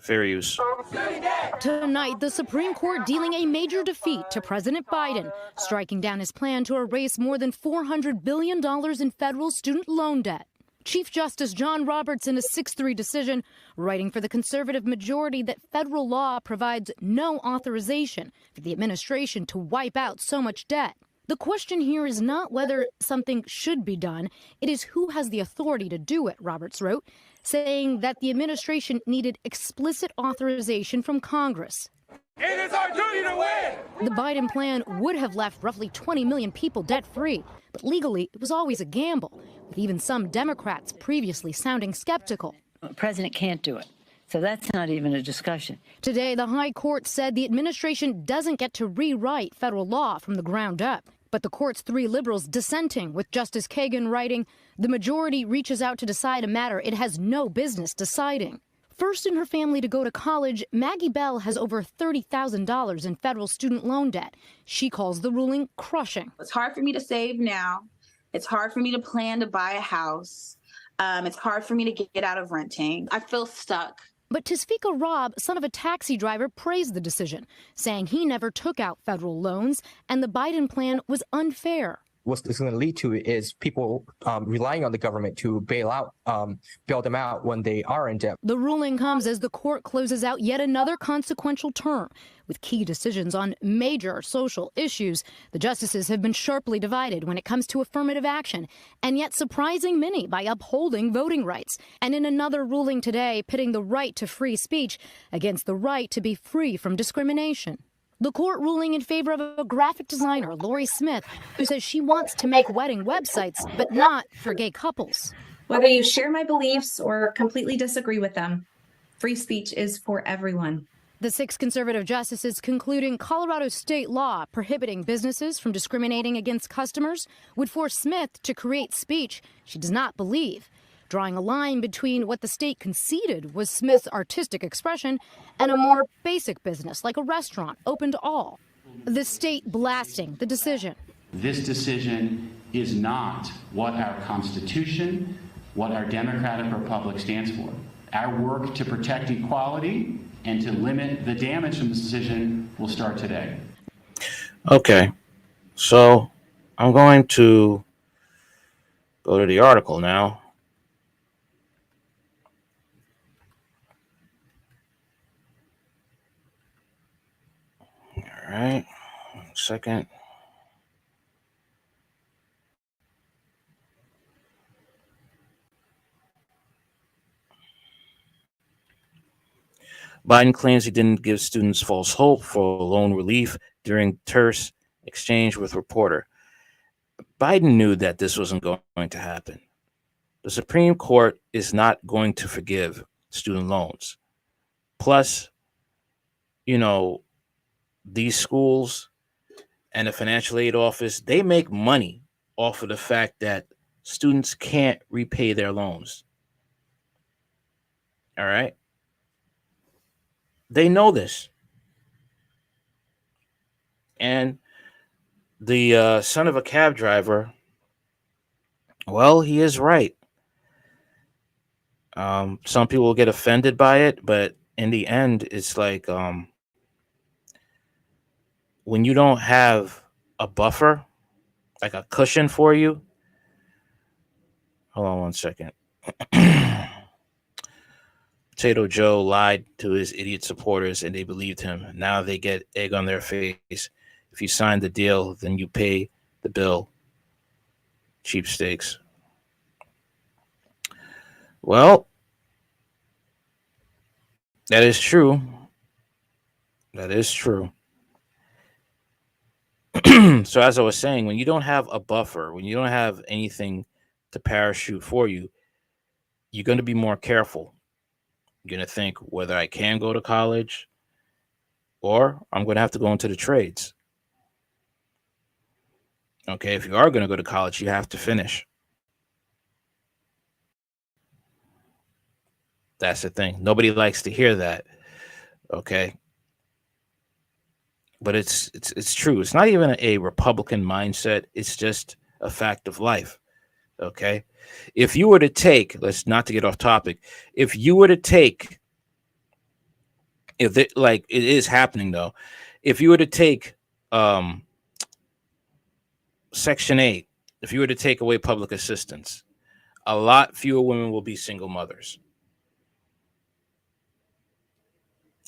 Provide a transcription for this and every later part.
Fair use. Tonight, the Supreme Court dealing a major defeat to President Biden, striking down his plan to erase more than $400 billion in federal student loan debt. Chief Justice John Roberts, in a 6-3 decision, writing for the conservative majority that federal law provides no authorization for the administration to wipe out so much debt. The question here is not whether something should be done, it is who has the authority to do it, Roberts wrote, saying that the administration needed explicit authorization from Congress. It is our duty to win! The Biden plan would have left roughly 20 million people debt-free, but legally it was always a gamble, with even some Democrats previously sounding skeptical. The president can't do it, so that's not even a discussion. Today, the High Court said the administration doesn't get to rewrite federal law from the ground up. But the court's 3 liberals dissenting, with Justice Kagan writing, the majority reaches out to decide a matter it has no business deciding. First in her family to go to college, Maggie Bell has over $30,000 in federal student loan debt. She calls the ruling crushing. It's hard for me to save now. It's hard for me to plan to buy a house. It's hard for me to get out of renting. I feel stuck. But Tisfika Robb, son of a taxi driver, praised the decision, saying he never took out federal loans and the Biden plan was unfair. What this is going to lead to is people relying on the government to bail them out when they are in debt. The ruling comes as the court closes out yet another consequential term. With key decisions on major social issues, the justices have been sharply divided when it comes to affirmative action, and yet surprising many by upholding voting rights. And in another ruling today, pitting the right to free speech against the right to be free from discrimination. The court ruling in favor of a graphic designer, Lori Smith, who says she wants to make wedding websites, but not for gay couples. Whether you share my beliefs or completely disagree with them, free speech is for everyone. The 6 conservative justices concluding Colorado state law prohibiting businesses from discriminating against customers would force Smith to create speech she does not believe, drawing a line between what the state conceded was Smith's artistic expression and a more basic business like a restaurant open to all. The state blasting the decision. This decision is not what our Constitution, what our democratic republic stands for. Our work to protect equality and to limit the damage from this decision will start today. Okay, so I'm going to go to the article now. All right, 1 second. Biden claims he didn't give students false hope for loan relief during terse exchange with reporter. Biden knew that this wasn't going to happen. The Supreme Court is not going to forgive student loans. Plus, these schools and the financial aid office, they make money off of the fact that students can't repay their loans. All right? They know this. And the son of a cab driver, well, he is right. Some people will get offended by it, but in the end, it's like when you don't have a buffer, like a cushion for you. Hold on 1 second. Potato Joe lied to his idiot supporters and they believed him. Now they get egg on their face. If you sign the deal, then you pay the bill. Cheapsteaks. Well, that is true. That is true. So as I was saying, when you don't have a buffer, when you don't have anything to parachute for you, you're going to be more careful. You're going to think whether I can go to college or I'm going to have to go into the trades. Okay, if you are going to go to college, you have to finish. That's the thing. Nobody likes to hear that. Okay. But it's true. It's not even a Republican mindset. It's just a fact of life. Okay. If you were to take, let's not to get off topic. If you were to take if they, like it is happening though, if you were to take Section 8, if you were to take away public assistance, a lot fewer women will be single mothers.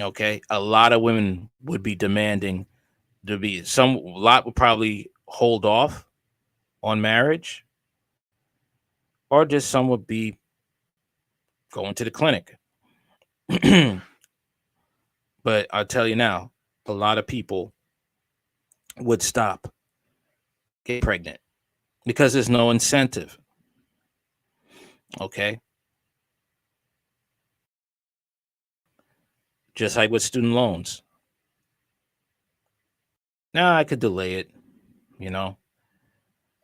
Okay, a lot of women would be demanding to be a lot would probably hold off on marriage, or just some would be going to the clinic. But I'll tell you now, a lot of people would stop getting pregnant because there's no incentive. Okay. Just like with student loans. Now I could delay it, you know.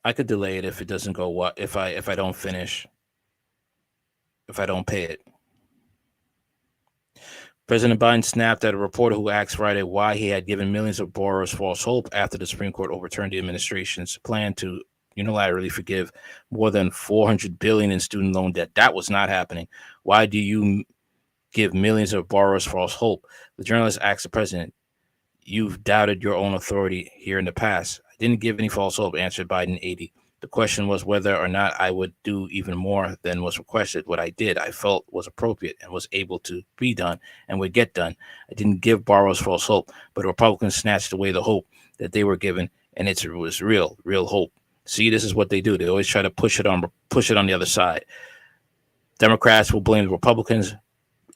I could delay it if it doesn't go if I don't finish, if I don't pay it. President Biden snapped at a reporter who asked Friday why he had given millions of borrowers false hope after the Supreme Court overturned the administration's plan to unilaterally forgive more than $400 billion in student loan debt. That was not happening. Why do you give millions of borrowers false hope? The journalist asked the president, "You've doubted your own authority here in the past." "I didn't give any false hope," answered Biden, 80. "The question was whether or not I would do even more than was requested. What I did, I felt was appropriate and was able to be done and would get done. I didn't give borrowers false hope, but Republicans snatched away the hope that they were given, and it was real hope." See, this is what they do. They always try to push it on the other side. Democrats will blame the Republicans,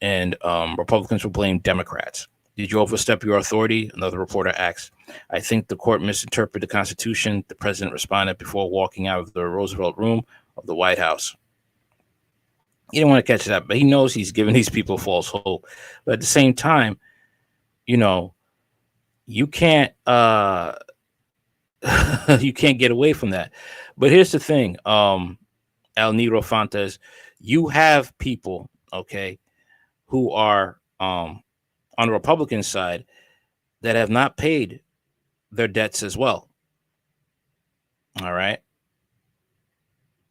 and Republicans will blame Democrats. "Did you overstep your authority?" another reporter asked. "I think the court misinterpreted the Constitution," the president responded before walking out of the Roosevelt Room of the White House. He didn't want to catch that, but he knows he's giving these people false hope. But at the same time, you know, you can't you can't get away from that. But here's the thing, El Niro Fontes, you have people, okay, who are on the Republican side that have not paid their debts as well. All right.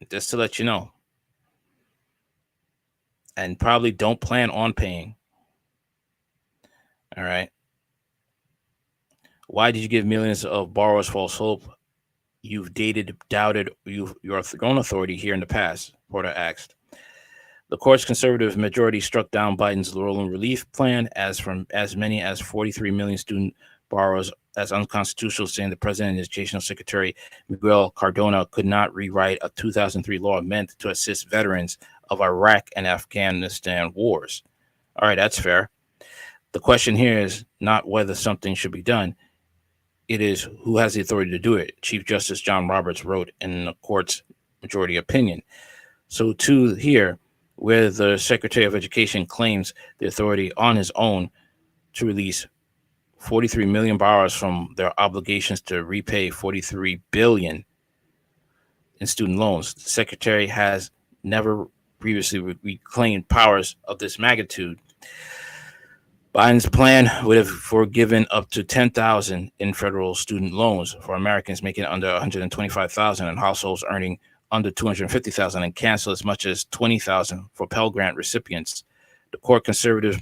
Just to let you know. And probably don't plan on paying. All right. Why did you give millions of borrowers false hope? You've doubted your own authority here in the past, Porter asked. The court's conservative majority struck down Biden's loan relief plan as many as 43 million student borrowers as unconstitutional, saying the president and his educational secretary, Miguel Cardona, could not rewrite a 2003 law meant to assist veterans of Iraq and Afghanistan wars. All right, that's fair. The question here is not whether something should be done. It is who has the authority to do it. Chief Justice John Roberts wrote in the court's majority opinion. So too here, where the Secretary of Education claims the authority on his own to release 43 million borrowers from their obligations to repay 43 billion in student loans. The Secretary has never previously reclaimed powers of this magnitude. Biden's plan would have forgiven up to $10,000 in federal student loans for Americans making under $125,000 and households earning under $250,000, and cancel as much as $20,000 for Pell Grant recipients. The court conservative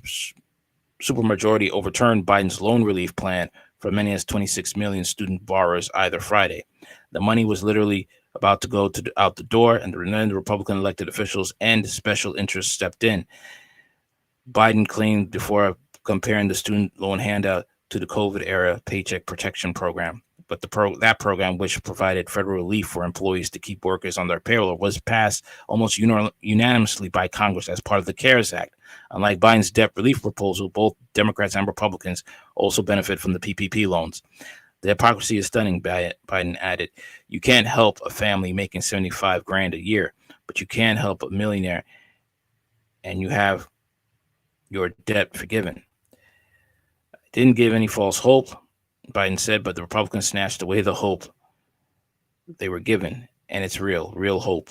supermajority overturned Biden's loan relief plan for many as 26 million student borrowers either Friday. The money was literally about to go out the door, and the Republican elected officials and special interests stepped in. Biden claimed before comparing the student loan handout to the COVID-era Paycheck Protection Program. But that program, which provided federal relief for employees to keep workers on their payroll, was passed almost unanimously by Congress as part of the CARES Act. Unlike Biden's debt relief proposal, both Democrats and Republicans also benefit from the PPP loans. The hypocrisy is stunning, Biden added. You can't help a family making $75,000 a year, but you can help a millionaire, and you have your debt forgiven. I didn't give any false hope, Biden said, but the Republicans snatched away the hope they were given, and it's real hope.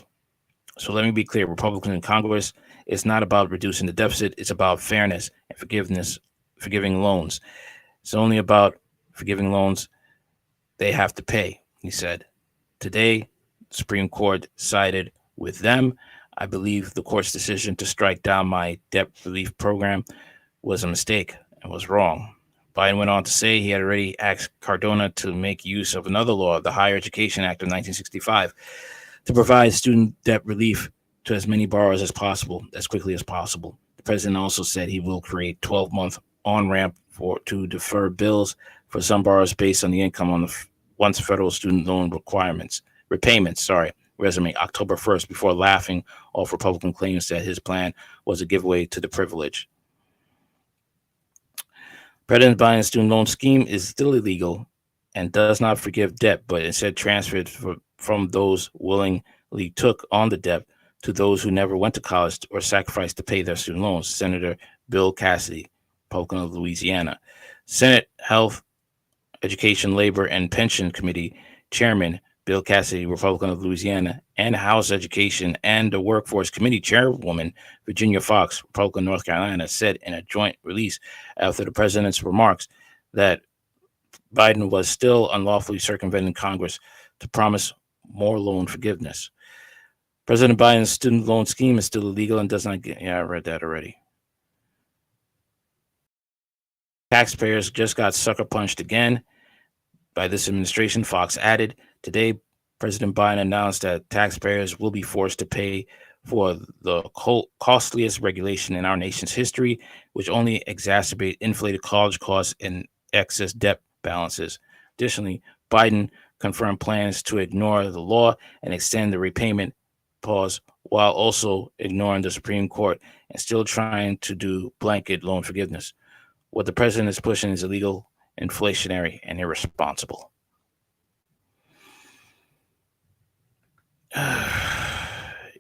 So let me be clear, Republicans in Congress, it's not about reducing the deficit, it's about fairness and forgiving loans. It's only about forgiving loans they have to pay, he said. Today, the Supreme Court sided with them. I believe the court's decision to strike down my debt relief program was a mistake, and was wrong. Biden went on to say he had already asked Cardona to make use of another law, the Higher Education Act of 1965, to provide student debt relief to as many borrowers as possible, as quickly as possible. The president also said he will create 12-month on-ramp to defer bills for some borrowers based on the income on the once federal student loan repayments, resume October 1st, before laughing off Republican claims that his plan was a giveaway to the privileged. President Biden's student loan scheme is still illegal and does not forgive debt, but instead transferred from those willingly took on the debt to those who never went to college or sacrificed to pay their student loans. Senator Bill Cassidy, Republican of Louisiana. Senate Health, Education, Labor, and Pension Committee Chairman Bill Cassidy, Republican of Louisiana, and House Education and the Workforce Committee Chairwoman Virginia Foxx, Republican, North Carolina, said in a joint release after the president's remarks that Biden was still unlawfully circumventing Congress to promise more loan forgiveness. President Biden's student loan scheme is still illegal and does not get, I read that already. Taxpayers just got sucker punched again by this administration, Fox added. Today, President Biden announced that taxpayers will be forced to pay for the costliest regulation in our nation's history, which only exacerbate inflated college costs and excess debt balances. Additionally, Biden confirmed plans to ignore the law and extend the repayment pause while also ignoring the Supreme Court and still trying to do blanket loan forgiveness. What the president is pushing is illegal, inflationary, and irresponsible.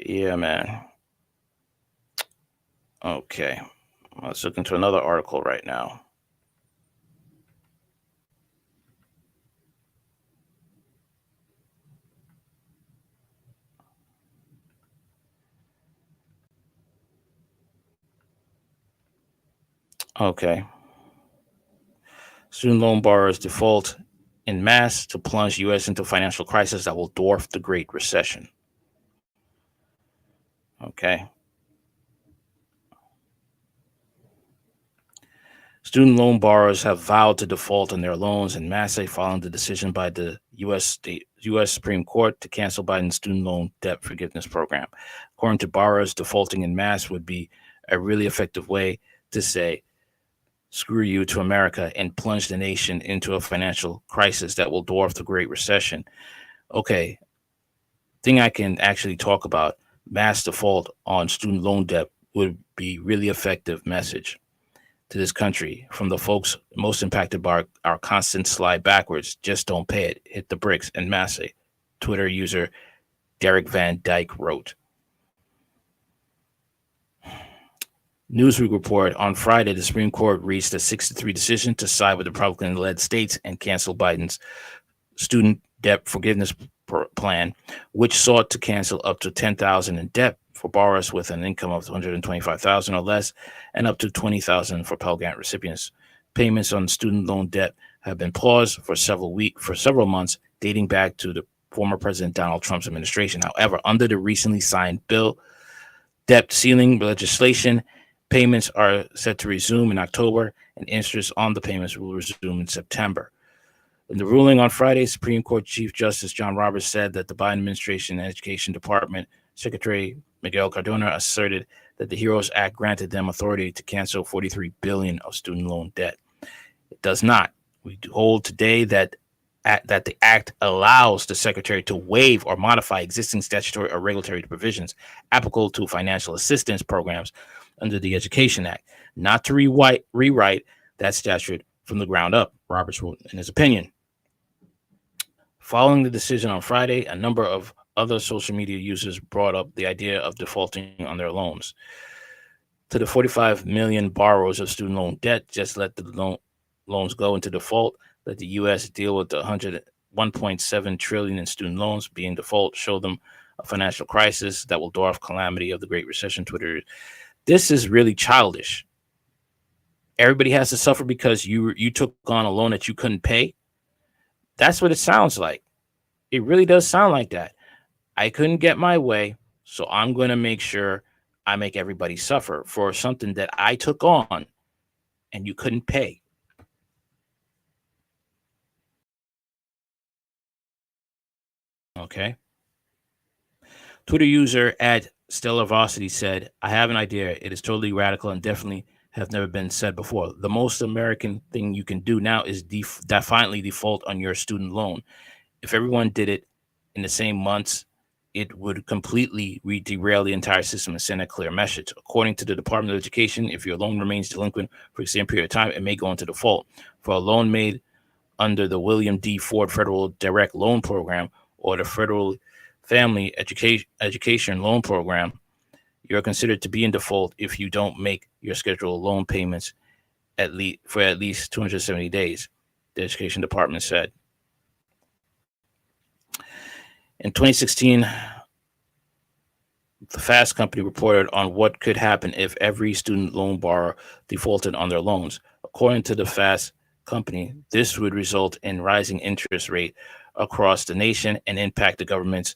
Yeah, man. Okay. Let's look into another article right now. Okay. Student loan borrowers default en masse to plunge U.S. into financial crisis that will dwarf the Great Recession. Okay. Student loan borrowers have vowed to default on their loans en masse following the decision by the U.S. Supreme Court to cancel Biden's student loan debt forgiveness program. According to borrowers, defaulting en masse would be a really effective way to say, screw you to America and plunge the nation into a financial crisis that will dwarf the Great Recession. Okay, thing I can actually talk about, mass default on student loan debt would be really effective message to this country from the folks most impacted by our constant slide backwards. Just don't pay it. Hit the bricks en masse. Twitter user Derek Van Dyke wrote. Newsweek report on Friday, the Supreme Court reached a 6-3 decision to side with Republican-led states and cancel Biden's student debt forgiveness plan, which sought to cancel up to $10,000 in debt for borrowers with an income of $125,000 or less, and up to $20,000 for Pell Grant recipients. Payments on student loan debt have been paused for several months, dating back to the former President Donald Trump's administration. However, under the recently signed bill, debt ceiling legislation, payments are set to resume in October, and interest on the payments will resume in September. In the ruling on Friday, Supreme Court Chief Justice John Roberts said that the Biden administration and Education Department Secretary Miguel Cardona asserted that the HEROES Act granted them authority to cancel $43 billion of student loan debt. It does not. We hold today that the act allows the secretary to waive or modify existing statutory or regulatory provisions applicable to financial assistance programs under the Education Act, not to rewrite that statute from the ground up, Roberts wrote in his opinion. Following the decision on Friday, a number of other social media users brought up the idea of defaulting on their loans. To the 45 million borrowers of student loan debt, just let the loans go into default. Let the U.S. deal with the 1.7 trillion in student loans being default. Show them a financial crisis that will dwarf calamity of the Great Recession. Twitter. This is really childish. Everybody has to suffer because you took on a loan that you couldn't pay. That's what it sounds like. It really does sound like that. I couldn't get my way, so I'm going to make sure I make everybody suffer for something that I took on and you couldn't pay. Okay. Twitter user @StellarVarsity said, I have an idea. It is totally radical and definitely have never been said before. The most American thing you can do now is defiantly default on your student loan. If everyone did it in the same months, it would completely derail the entire system and send a clear message. According to the Department of Education, if your loan remains delinquent for a same period of time, it may go into default. For a loan made under the William D. Ford Federal Direct Loan Program or the Federal Family Education Loan Program, you're considered to be in default if you don't make your scheduled loan payments for at least 270 days, the Education Department said. In 2016, the Fast Company reported on what could happen if every student loan borrower defaulted on their loans. According to the Fast Company, this would result in rising interest rate across the nation and impact the government's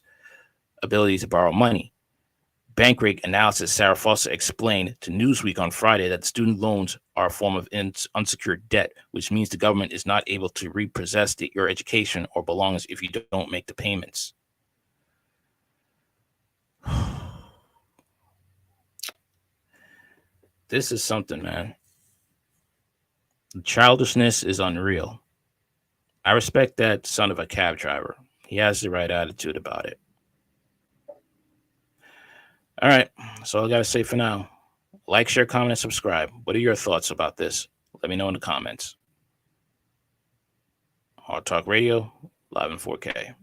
ability to borrow money. Bankrate analysis Sarah Foster explained to Newsweek on Friday that student loans are a form of unsecured debt, which means the government is not able to repossess your education or belongings if you don't make the payments. This is something, man. The childishness is unreal. I respect that son of a cab driver. He has the right attitude about it. All right, that's all I got to say for now. Like, share, comment, and subscribe. What are your thoughts about this? Let me know in the comments. Hard Talk Radio, live in 4K.